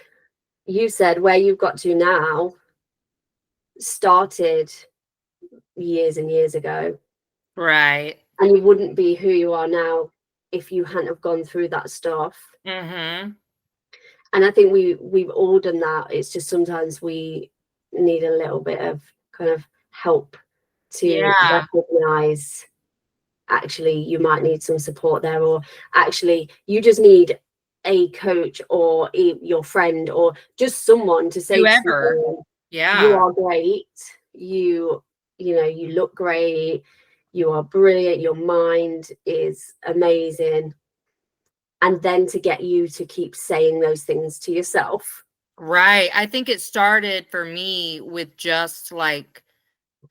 you said, where you've got to now started years and years ago. Right. And you wouldn't be who you are now if you hadn't have gone through that stuff. Mm-hmm. And I think we've all done that. It's just sometimes we need a little bit of kind of help to recognize, actually, you might need some support there, or actually you just need a coach or your friend or just someone to say whoever. To you, yeah, you are great. You look great. You are brilliant. Your mind is amazing. And then to get you to keep saying those things to yourself. Right. I think it started for me with just like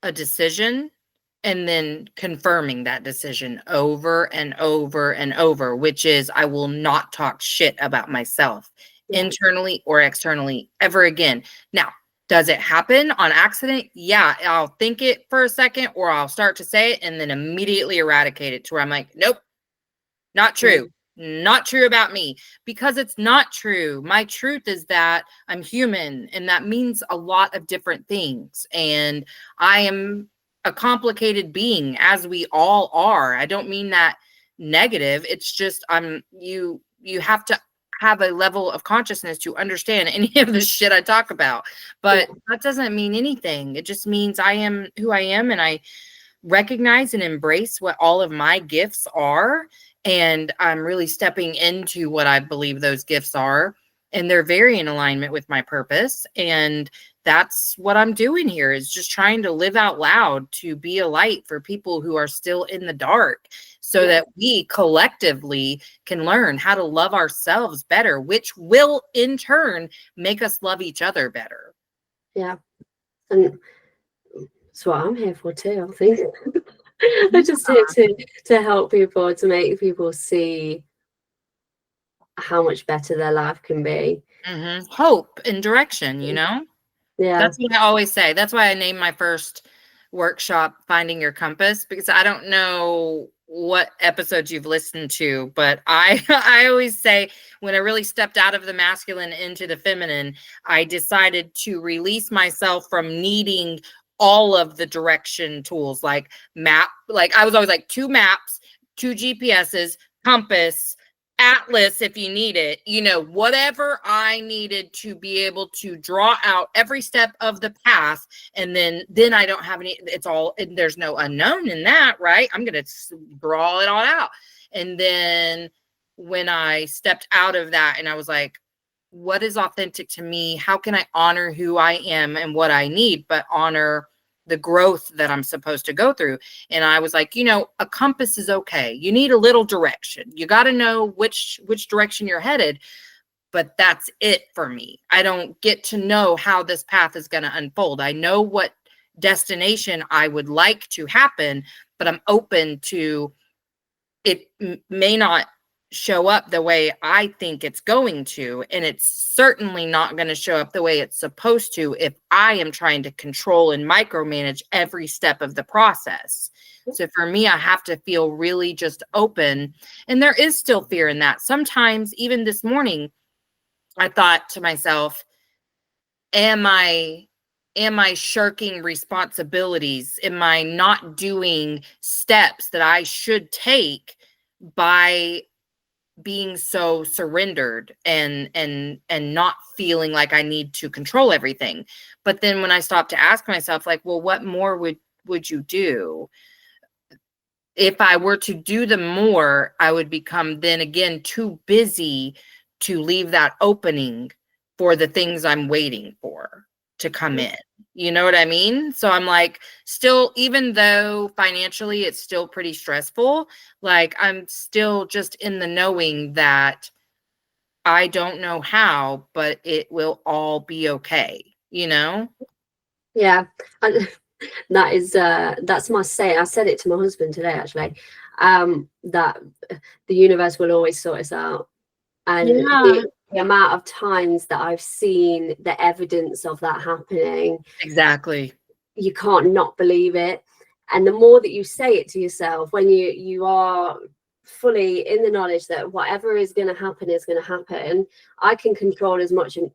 a decision, and then confirming that decision over and over and over, which is I will not talk shit about myself internally or externally ever again. Now, does it happen on accident? Yeah, I'll think it for a second, or I'll start to say it and then immediately eradicate it to where I'm like, nope, not true. Not true about me, because it's not true. My truth is that I'm human, and that means a lot of different things. And I am a complicated being, as we all are. I don't mean that negative. It's just you have to have a level of consciousness to understand any of the shit I talk about. But that doesn't mean anything. It just means I am who I am, and I recognize and embrace what all of my gifts are. And I'm really stepping into what I believe those gifts are. And they're very in alignment with my purpose. And that's what I'm doing here, is just trying to live out loud, to be a light for people who are still in the dark, so that we collectively can learn how to love ourselves better, which will in turn make us love each other better. Yeah. And that's what I'm here for too, I think. I'm just here to help people, to make people see how much better their life can be. Mm-hmm. Hope and direction, Yeah. That's what I always say. That's why I named my first workshop Finding Your Compass, because I don't know what episodes you've listened to, but I always say, when I really stepped out of the masculine into the feminine, I decided to release myself from needing all of the direction tools, like map. Like I was always like 2 maps, 2 GPSs, compass, atlas if you need it, whatever I needed to be able to draw out every step of the path. And then I don't have any, it's all, there's no unknown in that, right? I'm going to draw it all out. And then when I stepped out of that and I was like, what is authentic to me? How can I honor who I am and what I need, but honor the growth that I'm supposed to go through. And I was like, a compass is okay. You need a little direction. You got to know which direction you're headed, but that's it for me. I don't get to know how this path is going to unfold. I know what destination I would like to happen, but I'm open to it may not show up the way I think it's going to, and it's certainly not going to show up the way it's supposed to if I am trying to control and micromanage every step of the process. So for me, I have to feel really just open, and there is still fear in that. Sometimes, even this morning, I thought to myself, am I shirking responsibilities? Am I not doing steps that I should take by being so surrendered and not feeling like I need to control everything? But then when I stopped to ask myself, like, well, what more would you do? If I were to do them more, I would become then again too busy to leave that opening for the things I'm waiting for to come in. You know what I mean? So I'm like, still, even though financially it's still pretty stressful, like I'm still just in the knowing that I don't know how, but it will all be okay, Yeah. That is that's my say. I said it to my husband today, actually, that the universe will always sort us out. And the amount of times that I've seen the evidence of that happening, exactly, you can't not believe it. And the more that you say it to yourself, when you are fully in the knowledge that whatever is going to happen is going to happen, I can control as much. And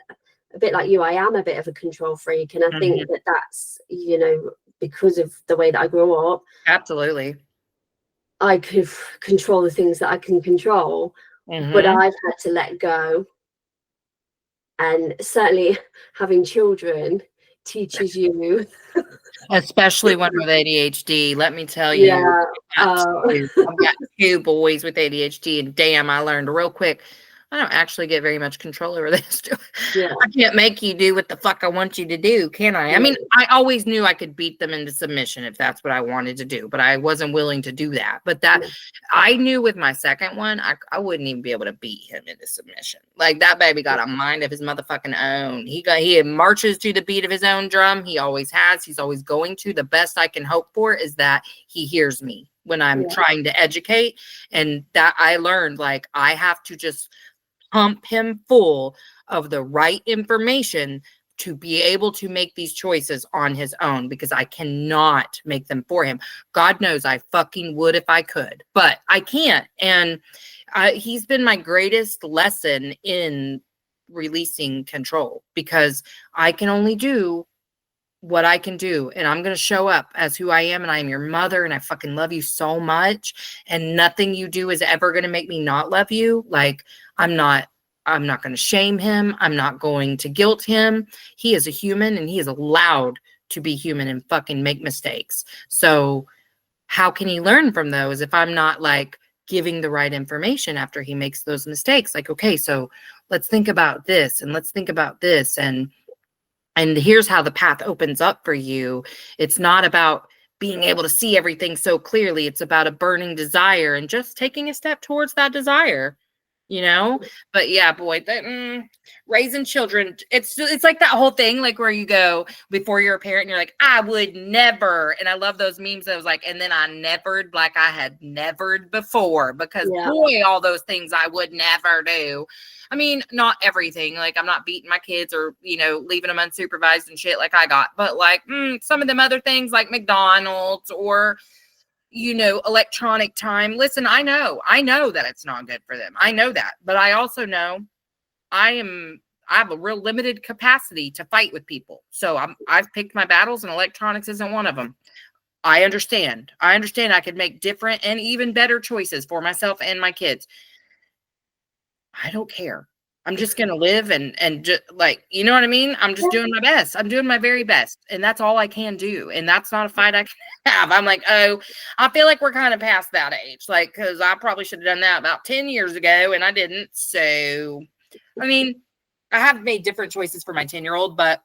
a bit like you, I am a bit of a control freak, and I think that that's because of the way that I grew up. Absolutely, I could control the things that I can control. But I've had to let go. And certainly having children teaches you. Especially one with ADHD. Let me tell you. Yeah. I've got 2 boys with ADHD, and damn, I learned real quick. I don't actually get very much control over this. Yeah. I can't make you do what the fuck I want you to do, can I? I mean, I always knew I could beat them into submission if that's what I wanted to do, but I wasn't willing to do that. But I knew with my second one, I wouldn't even be able to beat him into submission. Like, that baby got a mind of his motherfucking own. He marches to the beat of his own drum. He always has. He's always going to. The best I can hope for is that he hears me when I'm trying to educate. And that I learned, like, I have to just pump him full of the right information to be able to make these choices on his own, because I cannot make them for him. God knows I fucking would if I could, but I can't. And he's been my greatest lesson in releasing control, because I can only do what I can do, and I'm going to show up as who I am, and I am your mother, and I fucking love you so much, and nothing you do is ever going to make me not love you. Like, I'm not going to shame him. I'm not going to guilt him. He is a human, and he is allowed to be human and fucking make mistakes. So how can he learn from those if I'm not like giving the right information after he makes those mistakes? Like, okay, so let's think about this, and let's think about this, and here's how the path opens up for you. It's not about being able to see everything so clearly. It's about a burning desire and just taking a step towards that desire, But yeah, boy, raising children, it's like that whole thing, like where you go before you're a parent and you're like, I would never. And I love those memes that was like, and then I nevered like I had nevered before, because boy, all those things I would never do. I mean, not everything. Like, I'm not beating my kids or, leaving them unsupervised and shit like I got. But like some of them other things like McDonald's or, electronic time. Listen, I know that it's not good for them. I know that. But I also know I have a real limited capacity to fight with people. So I've picked my battles, and electronics isn't one of them. I understand. I could make different and even better choices for myself and my kids. I don't care. I'm just going to live and just like, you know what I mean? I'm just doing my best. I'm doing my very best. And that's all I can do. And that's not a fight I can have. I'm like, oh, I feel like we're kind of past that age. Like, cause I probably should have done that about 10 years ago, and I didn't. So, I mean, I have made different choices for my 10-year-old, but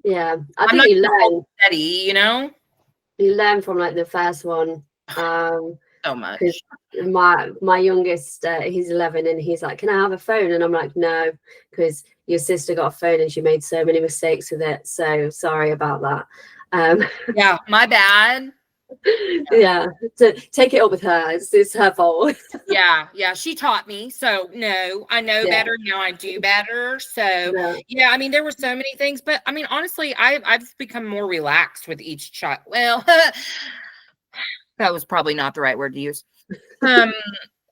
Yeah, I I'm think not you gonna hold learn. steady, you know, You learn from like the first one. so Because much. my youngest, he's 11, and he's like, "Can I have a phone?" And I'm like, "No, because your sister got a phone and she made so many mistakes with it. So sorry about that." Yeah, my bad. Yeah, so take it up with her. It's her fault. Yeah, she taught me. So no, I know Yeah, better now. I do better. So no, yeah, I mean, there were so many things, but I mean, honestly, I've become more relaxed with each child. Well, that was probably not the right word to use. Um,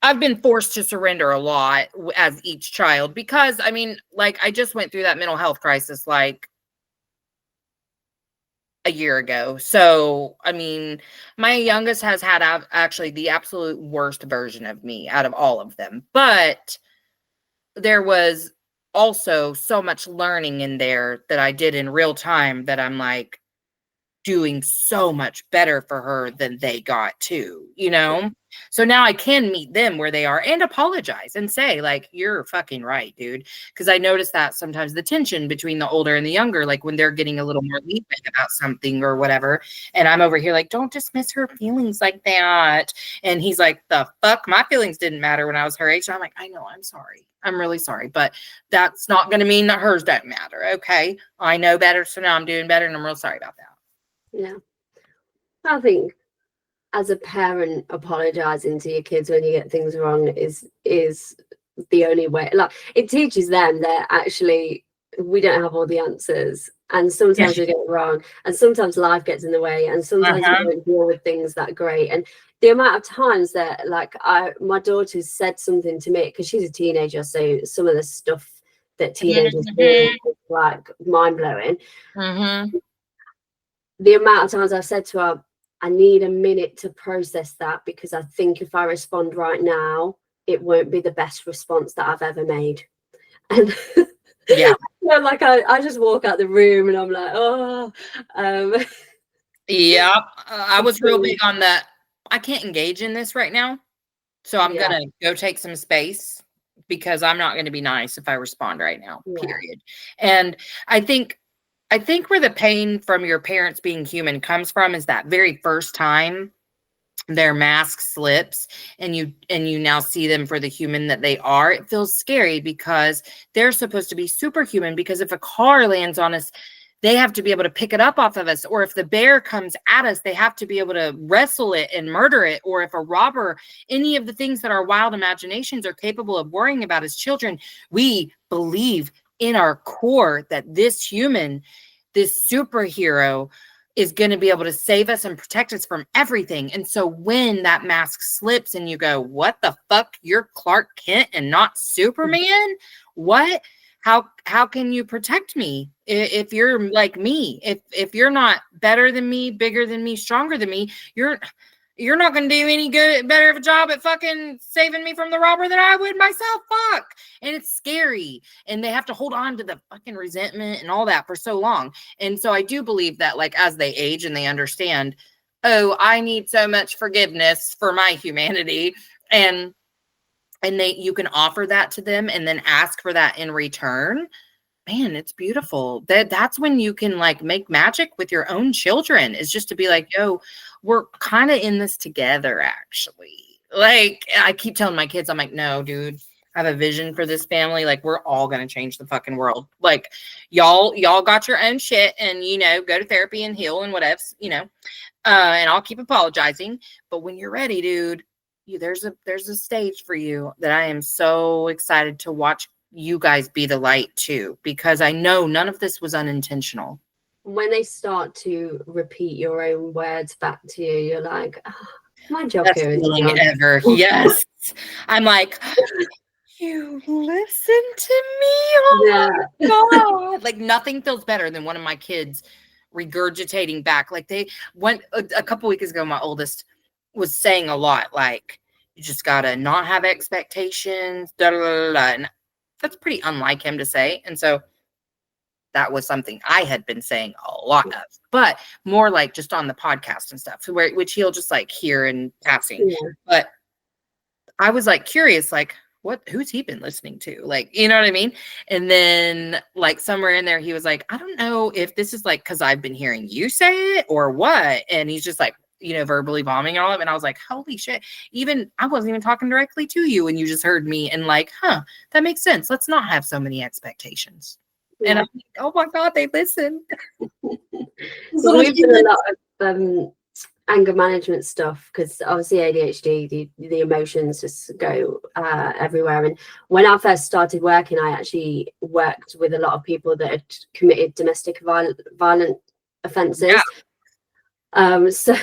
I've been forced to surrender a lot as each child because I mean, like, I just went through that mental health crisis like a year ago. So, I mean, my youngest has had actually the absolute worst version of me out of all of them. But there was also so much learning in there that I did in real time that I'm like doing so much better for her than they got too, you know? So now I can meet them where they are and apologize and say, like, you're fucking right, dude. Because I noticed that sometimes the tension between the older and the younger, like when they're getting a little more lenient about something or whatever. And I'm over here like, don't dismiss her feelings like that. And he's like, the fuck? My feelings didn't matter when I was her age. And I'm like, I know, I'm sorry. I'm really sorry. But that's not going to mean that hers don't matter. Okay. I know better. So now I'm doing better. And I'm real sorry about that. yeah. I think as a parent, apologizing to your kids when you get things wrong is the only way. Like, it teaches them that actually we don't have all the answers, and sometimes we get it wrong, and sometimes life gets in the way, and sometimes we don't deal with things that great. And the amount of times that, like, my daughter said something to me, because she's a teenager, so some of the stuff that teenagers do is like mind-blowing. The amount of times I've said to her, I need a minute to process that, because I think if I respond right now, it won't be the best response that I've ever made. And Yeah. like I just walk out the room and I'm like, oh. Yeah. I was real big on that. I can't engage in this right now. So I'm going to go take some space because I'm not going to be nice if I respond right now, period. And I think where the pain from your parents being human comes from is that very first time their mask slips and you now see them for the human that they are. It feels scary because they're supposed to be superhuman, because if a car lands on us, they have to be able to pick it up off of us. Or if the bear comes at us, they have to be able to wrestle it and murder it. Or if a robber, any of the things that our wild imaginations are capable of worrying about as children, we believe in our core that this human, this superhero, is going to be able to save us and protect us from everything. And so when that mask slips and you go, what the fuck? You're Clark Kent and not Superman? What? How can you protect me if you're like me? If you're not better than me, bigger than me, stronger than me, you're not going to do any better of a job at fucking saving me from the robber than I would myself. Fuck. And it's scary. And they have to hold on to the fucking resentment and all that for so long. And so I do believe that, like, as they age and they understand, oh, I need so much forgiveness for my humanity. And you can offer that to them and then ask for that in return. Man, it's beautiful. That's when you can, like, make magic with your own children, is just to be like, yo, we're kind of in this together, actually. Like, I keep telling my kids, I'm like, no, dude, I have a vision for this family. Like, we're all going to change the fucking world. Like, y'all got your own shit and, go to therapy and heal and whatever, and I'll keep apologizing. But when you're ready, dude, there's a stage for you that I am so excited to watch you guys be the light too, because I know none of this was unintentional. When they start to repeat your own words back to you, you're like, oh, my job Best here is feeling done. ever. Yes. I'm like, you listen to me? Oh my God. Like, nothing feels better than one of my kids regurgitating back. Like, they went a couple weeks ago, my oldest was saying a lot, like, you just gotta not have expectations, da, da, da, da. And that's pretty unlike him to say. And so that was something I had been saying a lot of, but more like just on the podcast and stuff, which he'll just like hear in passing. Yeah. But I was like curious, like, who's he been listening to? Like, you know what I mean? And then like somewhere in there, he was like, I don't know if this is like, cause I've been hearing you say it or what. And he's just like, verbally bombing all of it. And I was like, holy shit. I wasn't even talking directly to you. And you just heard me and like, that makes sense. Let's not have so many expectations. Yeah. And I'm like, oh my God, they listen. So we've done a lot of anger management stuff because obviously ADHD, the emotions just go everywhere. And when I first started working, I actually worked with a lot of people that had committed domestic violent offences. Yeah. So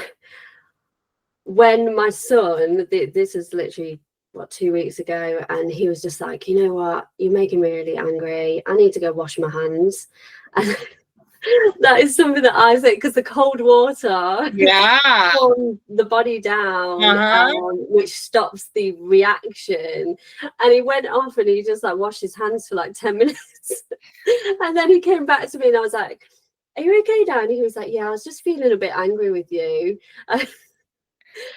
when my son, this is literally 2 weeks ago, and he was just like, you know what, you're making me really angry. I need to go wash my hands. And that is something that I say because the cold water calms the body down, which stops the reaction. And he went off and he just like washed his hands for like 10 minutes. And then he came back to me and I was like, are you okay, Dan? And he was like, yeah, I was just feeling a bit angry with you.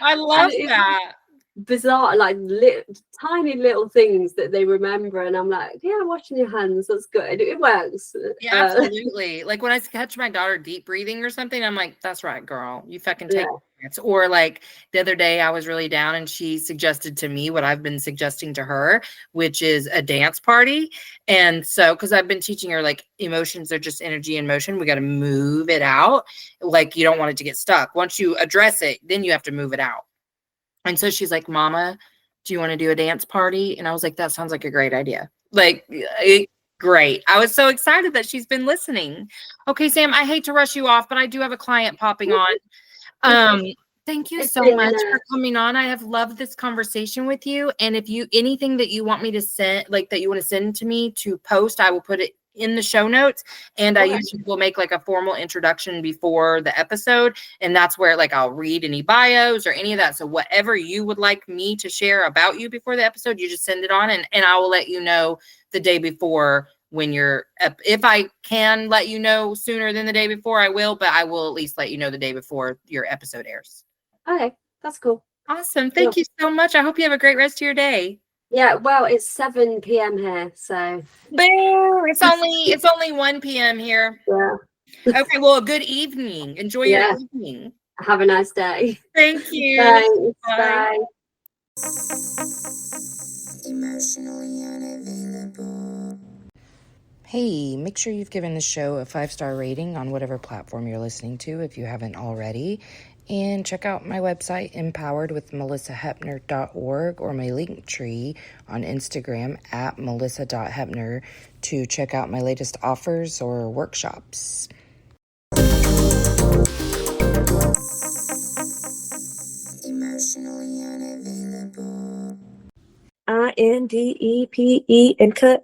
I love that. Bizarre, like tiny little things that they remember, and I'm like, yeah, washing your hands, that's good, it works. Yeah, absolutely. Like when I catch my daughter deep breathing or something, I'm like, that's right, girl, you fucking take it. Or like the other day I was really down and she suggested to me what I've been suggesting to her, which is a dance party. And so because I've been teaching her like emotions are just energy in motion, we got to move it out. Like you don't want it to get stuck. Once you address it, then you have to move it out. And so she's like, Mama, do you want to do a dance party? And I was like, that sounds like a great idea. Like, great. I was so excited that she's been listening. Okay, Sam, I hate to rush you off, but I do have a client popping on. Thank you so much for coming on. I have loved this conversation with you. And if anything that you want me to send, like that you want to send to me to post, I will put it in the show notes. And I usually will make like a formal introduction before the episode. And that's where like I'll read any bios or any of that. So whatever you would like me to share about you before the episode, you just send it on and I will let you know the day before when you're, if I can let you know sooner than the day before, I will, but I will at least let you know the day before your episode airs. Okay, that's cool. Awesome. Thank you so much. I hope you have a great rest of your day. Yeah, well, it's 7 p.m. here, so it's only 1 p.m. here. Yeah. Okay, well, good evening. Enjoy your evening. Have a nice day. Thank you. Thanks. Bye. Emotionally unavailable. Hey, make sure you've given the show a 5-star rating on whatever platform you're listening to if you haven't already. And check out my website, empoweredwithmelissahepner.org, or my link tree on Instagram at melissa.hepner to check out my latest offers or workshops. Emotionally unavailable. INDEPE and cut.